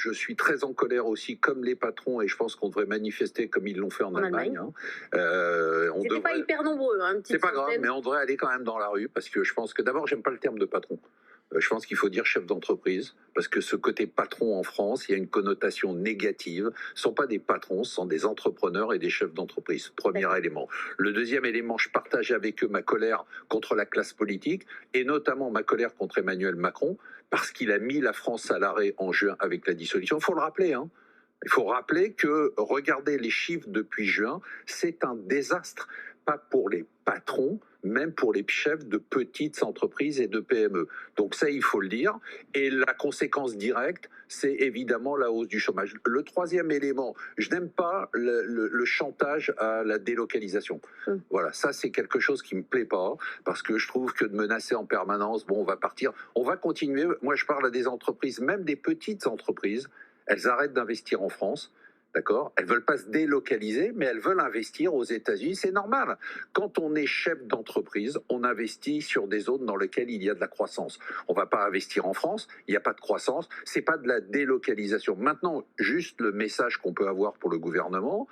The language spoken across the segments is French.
Je suis très en colère aussi, comme les patrons, et je pense qu'on devrait manifester comme ils l'ont fait en En Allemagne. Allemagne. On C'était pas devrait. hyper nombreux, hein, une C'est petite pas grave, centaine. mais on devrait aller quand même dans la rue parce que je pense que d'abord, j'aime pas le terme de patron. Je pense qu'il faut dire chef d'entreprise parce que ce côté patron en France, il y a une connotation négative. Ce ne sont pas des patrons, ce sont des entrepreneurs et des chefs d'entreprise. Premier élément. Le deuxième élément, je partage avec eux ma colère contre la classe politique et notamment ma colère contre Emmanuel Macron parce qu'il a mis la France à l'arrêt en juin avec la dissolution. Il faut le rappeler, hein. Il faut rappeler que, regardez les chiffres depuis juin, c'est un désastre, pas pour les patrons, même pour les chefs de petites entreprises et de PME. Donc ça, il faut le dire. Et la conséquence directe, c'est évidemment la hausse du chômage. Le troisième élément, je n'aime pas le chantage à la délocalisation. Voilà, ça c'est quelque chose qui me plaît pas, parce que je trouve que de menacer en permanence, bon, on va partir, on va continuer. Moi, je parle à des entreprises, même des petites entreprises, elles arrêtent d'investir en France. D'accord. Elles ne veulent pas se délocaliser, mais elles veulent investir aux États-Unis. C'est normal. Quand on est chef d'entreprise, on investit sur des zones dans lesquelles il y a de la croissance. On ne va pas investir en France, il n'y a pas de croissance, ce n'est pas de la délocalisation. Maintenant, juste le message qu'on peut avoir pour le gouvernement,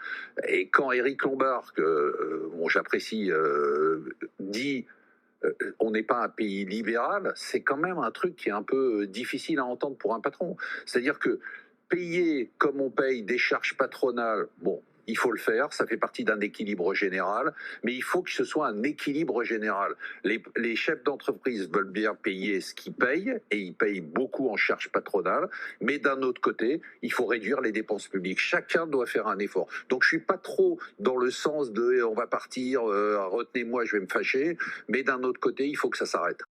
et quand Éric Lombard, que bon, j'apprécie, dit on n'est pas un pays libéral, c'est quand même un truc qui est un peu difficile à entendre pour un patron. C'est-à-dire que payer comme on paye des charges patronales, bon, il faut le faire, ça fait partie d'un équilibre général, mais il faut que ce soit un équilibre général. Les chefs d'entreprise veulent bien payer ce qu'ils payent, et ils payent beaucoup en charges patronales, mais d'un autre côté, il faut réduire les dépenses publiques. Chacun doit faire un effort. Donc je ne suis pas trop dans le sens de on va partir, retenez-moi, je vais me fâcher, mais d'un autre côté, il faut que ça s'arrête.